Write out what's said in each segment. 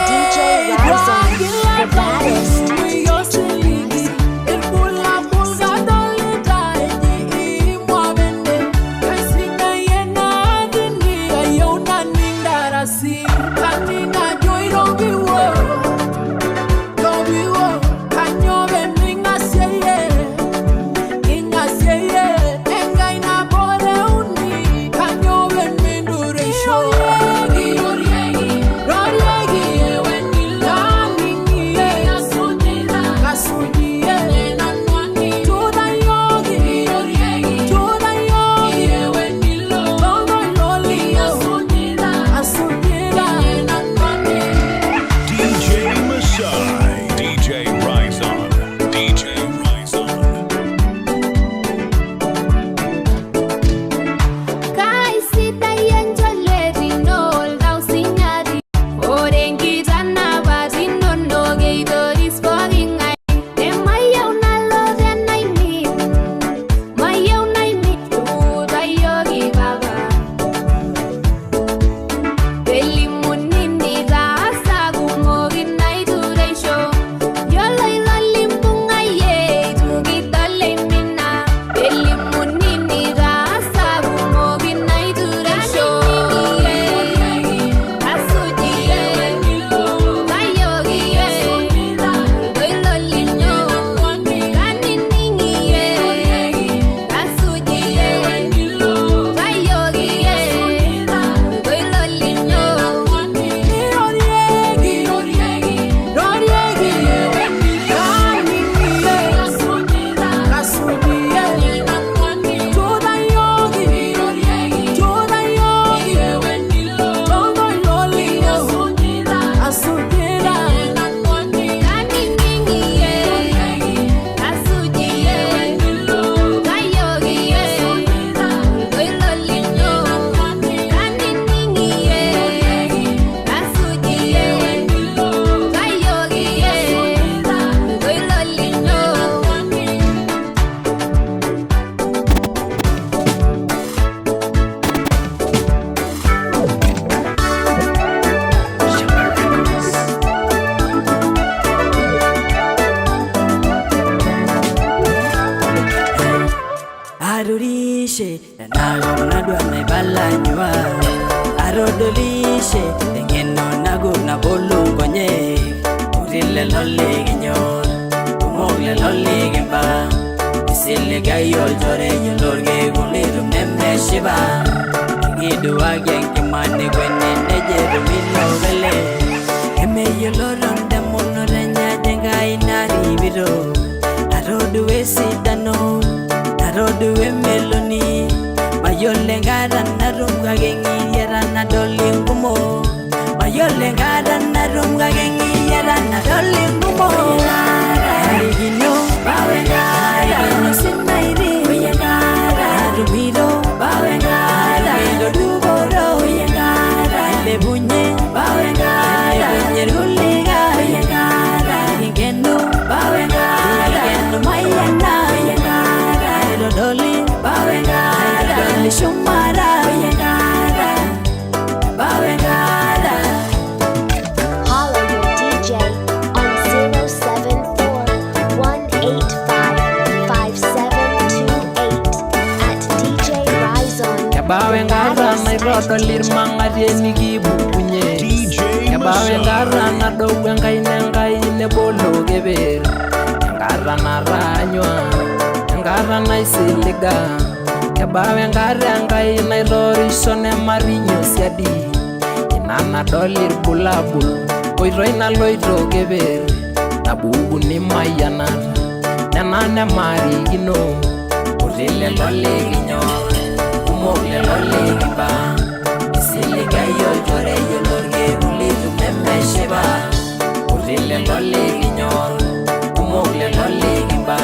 DJ Raizon, the baddest. DJ le lolly ginyor, kumogle lolly gimba. Isile gayol jore yolorge gulirum nemme shiba. Gidu again kimane gwenne nejeru milo gale. Eme yoloron demono renya jenga inari biro. Arodu esidano, arodu emeloni. Mayole ngara narunga gengi yera na dolingumo. Mayole ngara narunga gengi yera na dolingumo. Arigino bawengara, no sinairi oyengara. Rumiro bawengara, do duboro oyengara. Lebunye bawengara, nyerguliga oyengara. Ingenu bawengara, ingenu mayana oyengara. Doli bawengara, doli shumara oyengara, bawengara. Holler your DJ on 074-185-5728 at Deejay Raizon. Bawengara na irodolir mangareni kibukunye. Bawengara na dowengai nengai nebolo geber. Ngara na ranywa, ngara na isiliga. Bawengara ngai na irorishone marinyo siadi. Inana dolir bulabul, oiroi na loito geber. Nabugu ni mayana, nanane marigino. Ulile lole ginyor, kumogle lole giba. Isile gayo jore yolorge ulitu nemme shiba. Ulile lole ginyor, kumogle lole giba.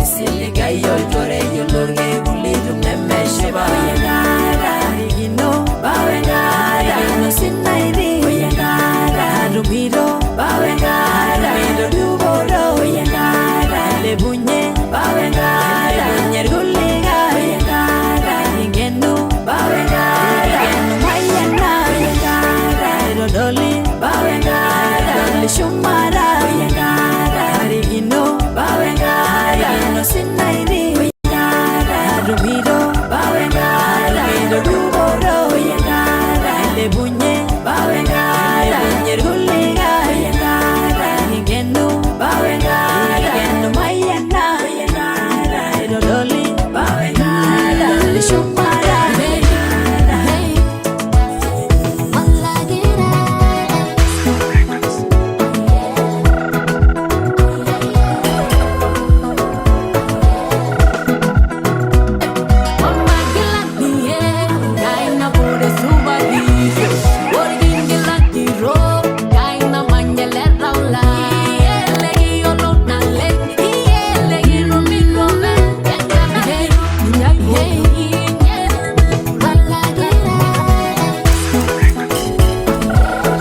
Isile gayo jore yolorge ulitu nemme shiba. Oyengara, rigino, bawengara. Rigino sinairi, oyengara. Rumiro, bawengara. Rumiro duboro, oyengara. Lebunye, bawengara. Nyerguliga, oyengara. Ingenu, bawengara. Ingenu mayana, oyengara. Doli, bawengara. Doli shumara, oyengara. Rigino, bawengara. Rigino sinairi, oyengara. Rumiro, bawengara. Rumiro duboro, oyengara. Lebunye, bawengara. Nyerguliga, oyengara. Ingenu, bawengara. Ingenu mayana, oyengara. Doli, bawengara. Doli shumara, oyengara.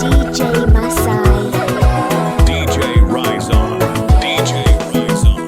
DJ Maasai. DJ Raizon. DJ Raizon.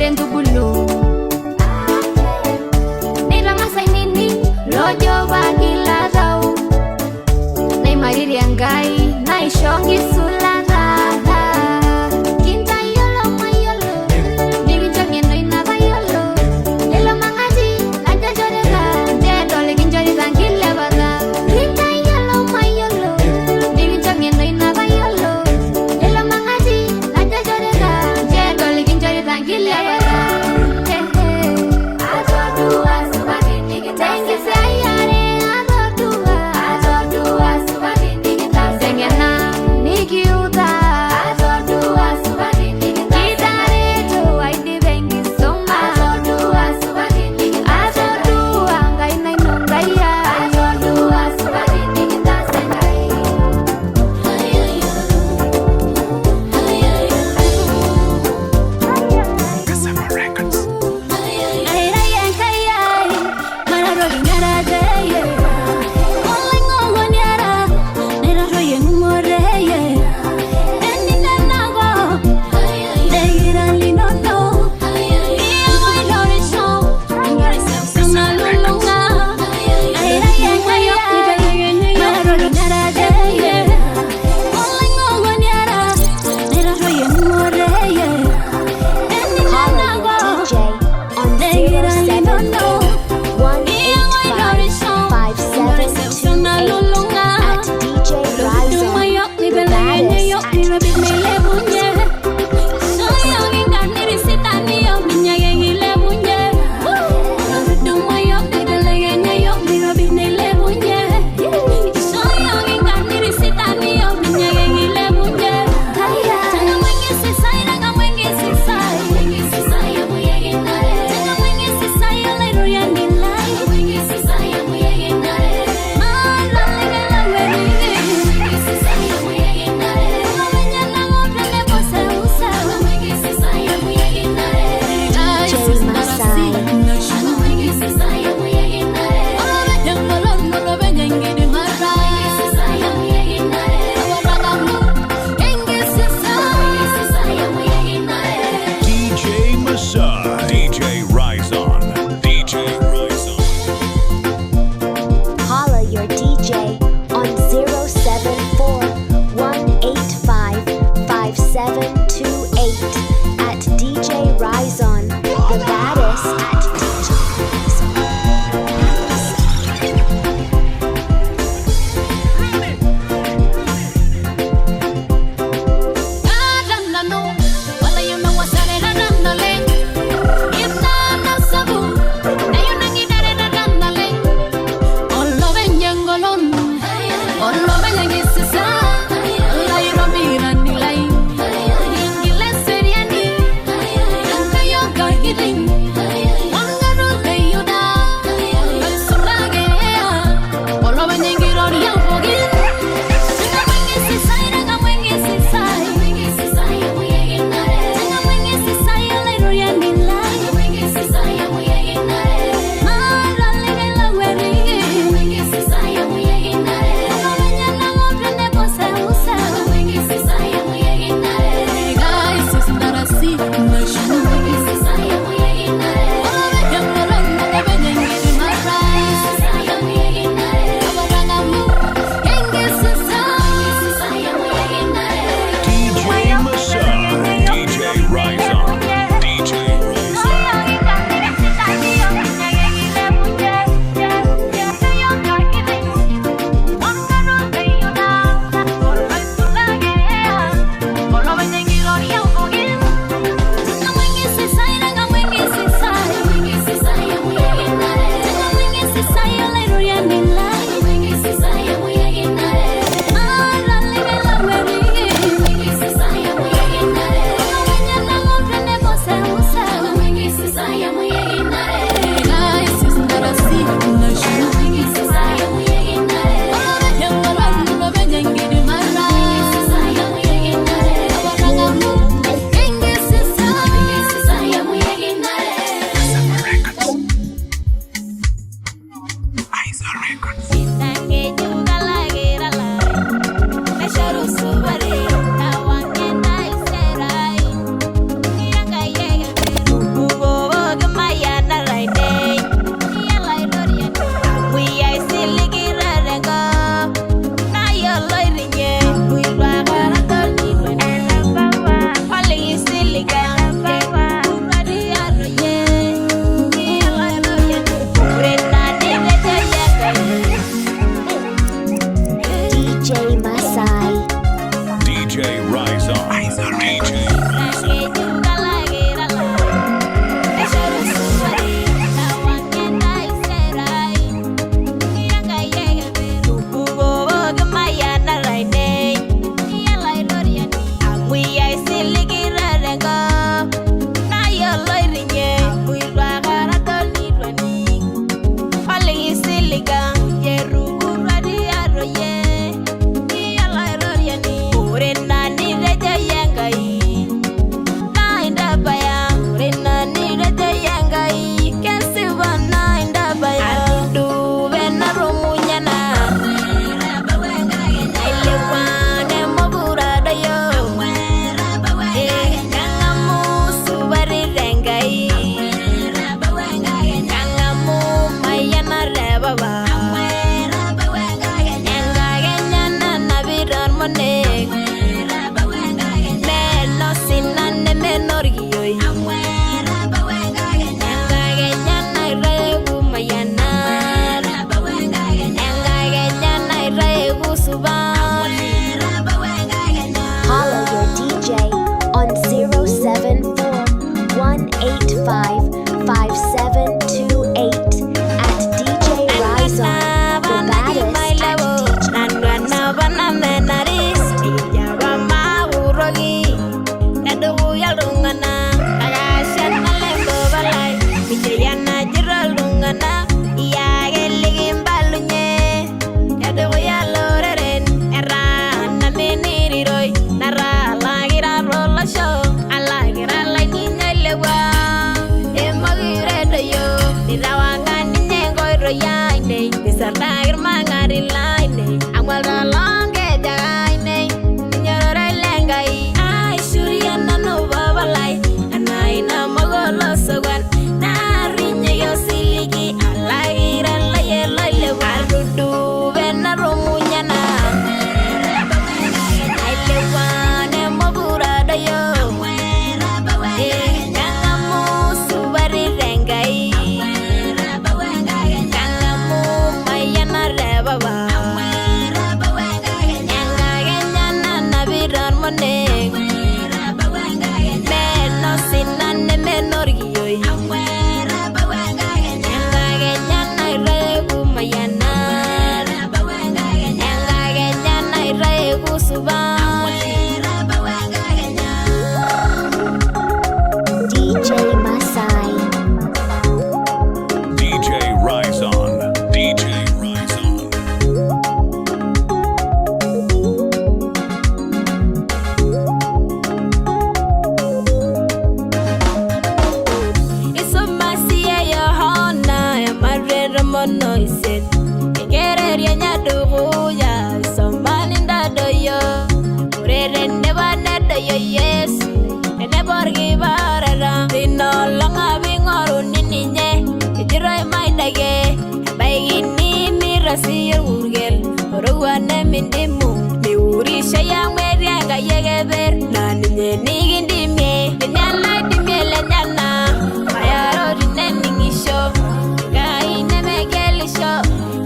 Keren tu bulu Nira Maasai nini Lojo bagila rau Nei mariri angai Nai shongi sulara Kinta yolo mayolo Nigi jongi no inada yolo Lelo mangati Laja jorega Dedo legi njori zangile bada Kinta yolo mayolo Nigi jongi no inada yolo Lelo mangati Laja jorega Dedo legi njori zangile bada money. Meno sinane menoriyo. Engagenya iregu mayana. Engagenya iregu suba. DJ Maasai. DJ Raizon. DJ Raizon. Isumasiya Yohana ya marera mono iset. Egereria nyaduguya somani ndadoyo. Urerende banedoyo Yesu. Ene borgi barara. Dino longa bingoru nininye. Ejiroi maidage. Baigini mirasi urgel. Oruwane mindimu. Ni urisha ya mwerianga yegeber. Na ninye nigindimye. Ninyala dimye lenyana. Mayaro rineningisho. Gai nemegelisho.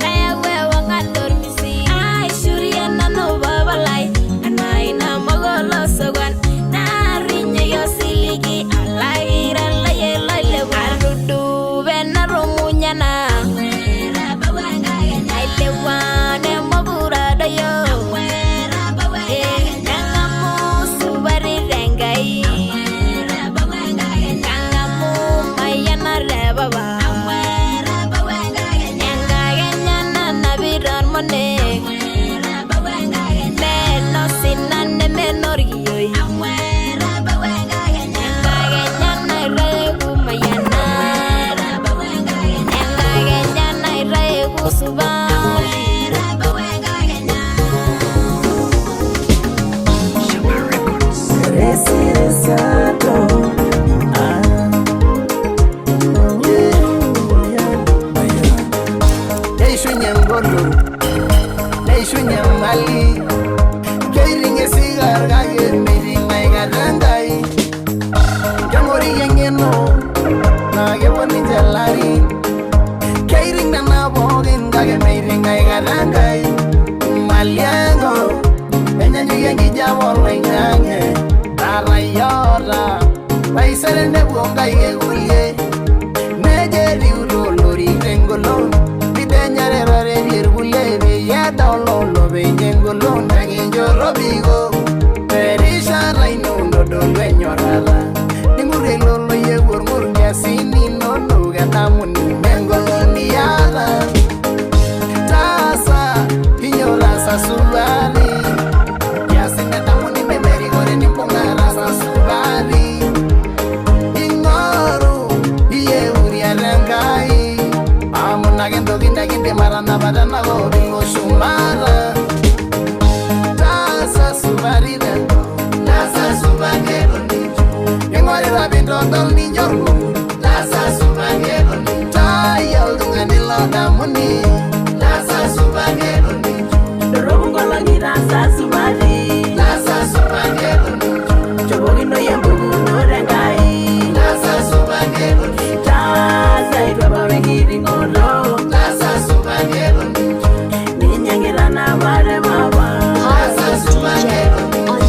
Kaya wewa ngandor misi. Ay shuriya nano babalay. Anay na magolo sogwan. Narinye yosiligi. Alayra laye layle. Arudu bena rumunyana. Ailewane mabura dayo. Nangamu subari rengai. Nangamu mayana rebaba. Engagenya nabiran mone. Meno sinane menoriyo. Engagenya iregu mayana. Engagenya iregu suba. Mali, Kairing a cigar, I meeting my Gadangai. Jamori Yangeno, Nagawan in Jalari, Kairing the Nabogin, Gaga meeting my Gadangai. Maliago, and then you yangi Jawal Lange, Arayora, by Serena Wonga Yeguye, Major Lori Tengolo, Vidanya Revule, Yadolo. Ngolo nanginjo robigo perisha laino ndo dueño rala nimure lolo ye gurgur yasini no no gatamuni mengolo niala tasa hinyola sasubali yasina tamuni memeri gore ni pongara sasubali ingoro iye uria rangai amuna gendo ginde marana badana go bingo shumara Dol ni jorgu Lasa subagero ni Tayal dengan dilada muni Lasa subagero ni Dorong kalau ni rasa subari Lasa subagero ni Cobogino yang bunuh rengai Lasa subagero ni Tasa itu apa begini ngolo Lasa subagero ni Ninyangira nama remawa Lasa subagero ni On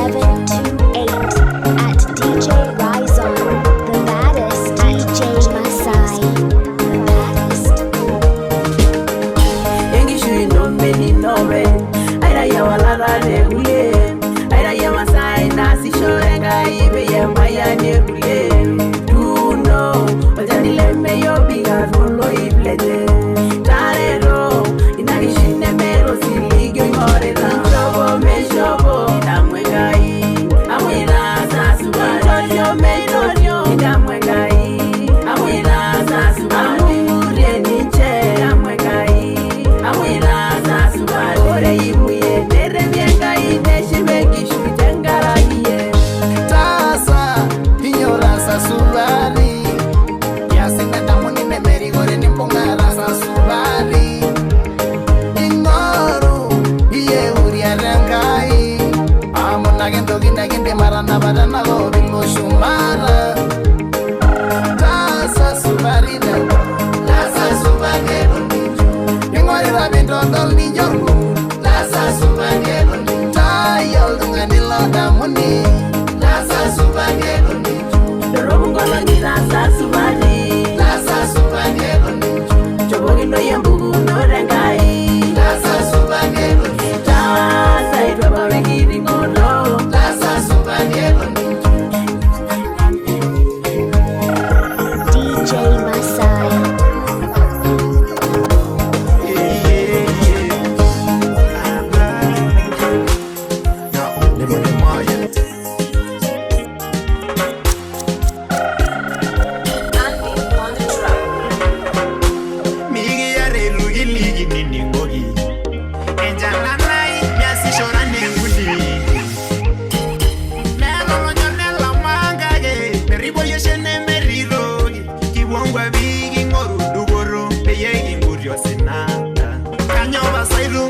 074-185-5728 at DJ Raizon, the baddest DJ Maasai. The baddest. Engishui no meni nove Aira ya walala regule Aira ya Maasai nasi shorenga ibe ya maya negule Do no Ojandile meyo biga rolo ibleje Tarero Inagishine mero siligyo ingorela Shobo me shobo Idamwengai Amwira sasuba Jojo me jojo Idamwengai Amwira sasuba Amurie niche Idamwengai Amwira sasuba Ore imuye Nere miengai Neshibe kishu tengara hiye Tasa hinyola sasubali Yasinga tamuni memeri gore ni pongara sasubali Ingoro iye uria rangai Amuna gendo ginde marana badana go bingo shumara Tasa subari da Tasa subagero ni Ingori rabindo dol ni jorgu wairu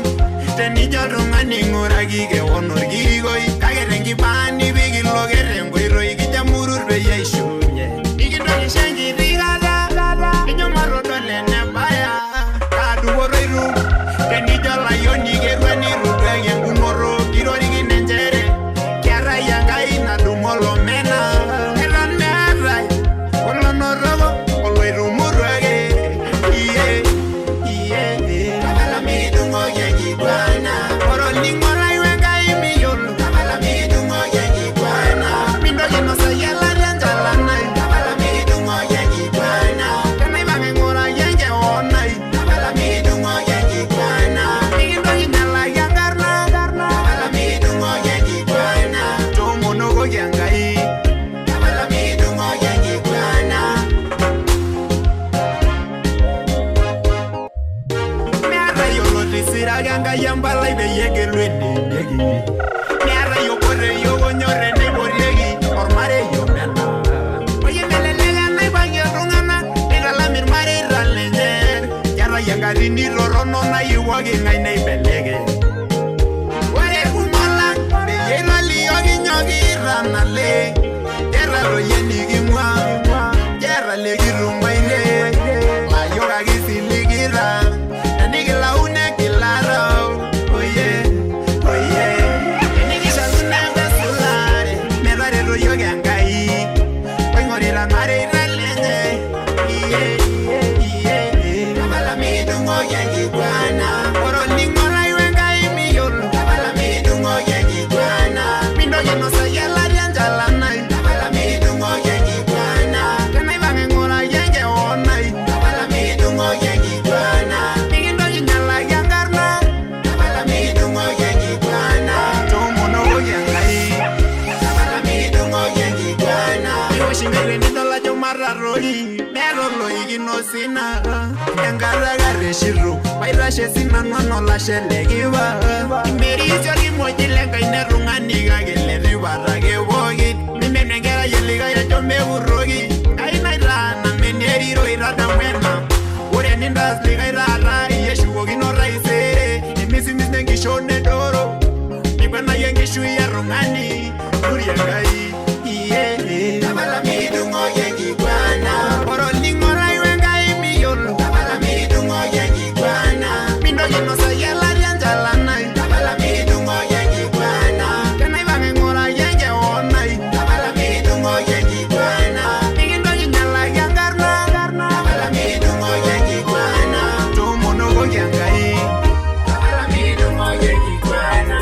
tenijo tung'ani ng'uraki kewon orkirikoi kake tenkipani pikilokere nkoitoi kijamurur peyie aishunye nikintokisho enkiti kata ijo matodol enebaya kaaduporoitu tenijo layioni kerua niruduaki enkumoto kirorikine nchere keetai Enkai nadumu olomena eton meetai olonotoko oloitumuruake tapala midung'oki enkiguana ore olning'o lai wenkai miyiolo tapala midung'oki enkiguana mintoki ainosaki elari enchalanai tapala midung'oki enkiguana tenaipang' aing'uraki enkewon ai tapala midung'oki enkiguana nikintoki nyalaki enkarna tapala midung'oki enkiguana toomonokoki Enkai tapala midung'oki enkiguana meetai olotisiraki Enkai empalai peyie egelu eneidieki meetai okoteyiok onyor eneipotieki ormarei omena oye melelek enaipang'ie iltung'anak nitalam irmareita lenye keetai enkatini torrono nayiewuaki ng'ae neibelekeny ore kumok lang peyie italiooki nyoo kiita naleng keeta loyie niking'ua keeta lekitung'uaine layiok ake isiligita enikilauni enkilaro oye enikishakuni embesulare metareto yiok Enkai oing'orita irmareita lenye tapala midung'oki enkiguana ore olning'o lai wenkai miyiolo tapala midung'oki enkiguana mintoki ainosaki elari enchalanai tapala midung'oki enkiguana tenaipang' aing'uraki enkewon ai tapala midung'oki enkiguana nikintoki nyalaki enkarna tapala midung'oki enkiguana toomonokoki Enkai tapala midung'oki enkiguana iwosh ing'ae nidol ajo matatoki meeta oloikino sina enkata kareshito paitashe sinanu anolashe lekipa imerisi orkimoji lenkai netung'ani kake letipat ake pookin mimenu enkerai elikae ajo mekuroki Enkai naitaana meneriro itadamu ena ore enintaas likae taata iyie eshukokino taisere emisimis nenkishon nedoro mikwenayie enkishui etung'ani uri Enkai tapala midung'oki enkiguana ore olning'o lai wenkai miyiolo tapala midung'oki enkiguana mintoki ainosaki elari enchalanai tapala midung'oki enkiguana tenaipang' aing'uraki enkewon ai tapala midung'oki enkiguana nikintoki nyalaki enkarna tapala midung'oki enkiguana toomonokoki Enkai tapala midung'oki enkiguana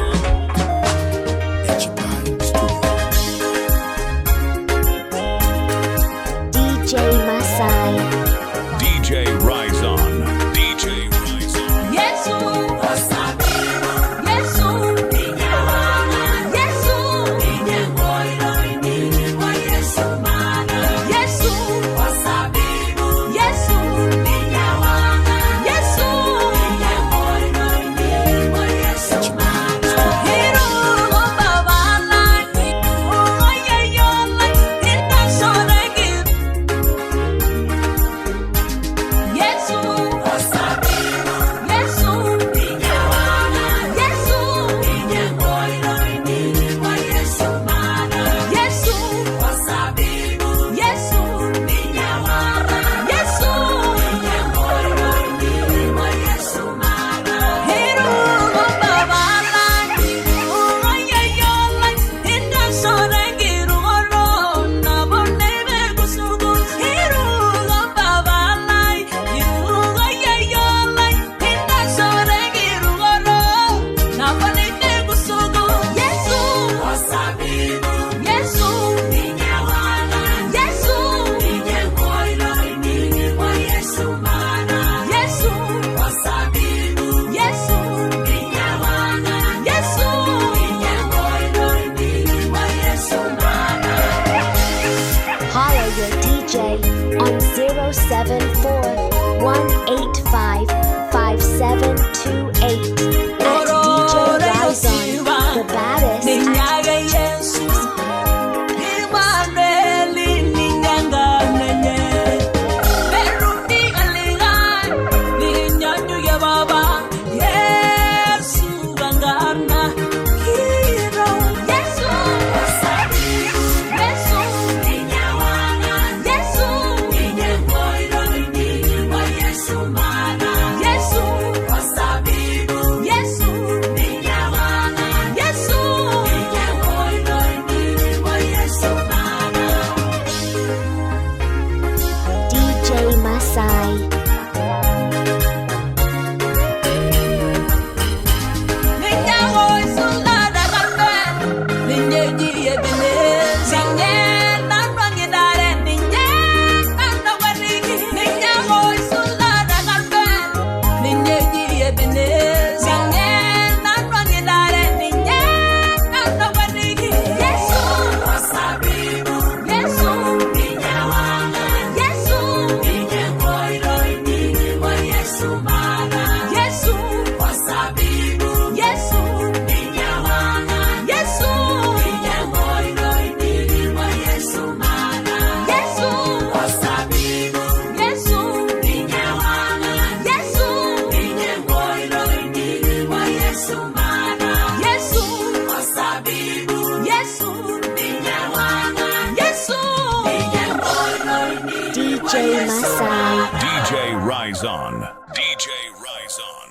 DJ Maasai. DJ Raizon. DJ Raizon.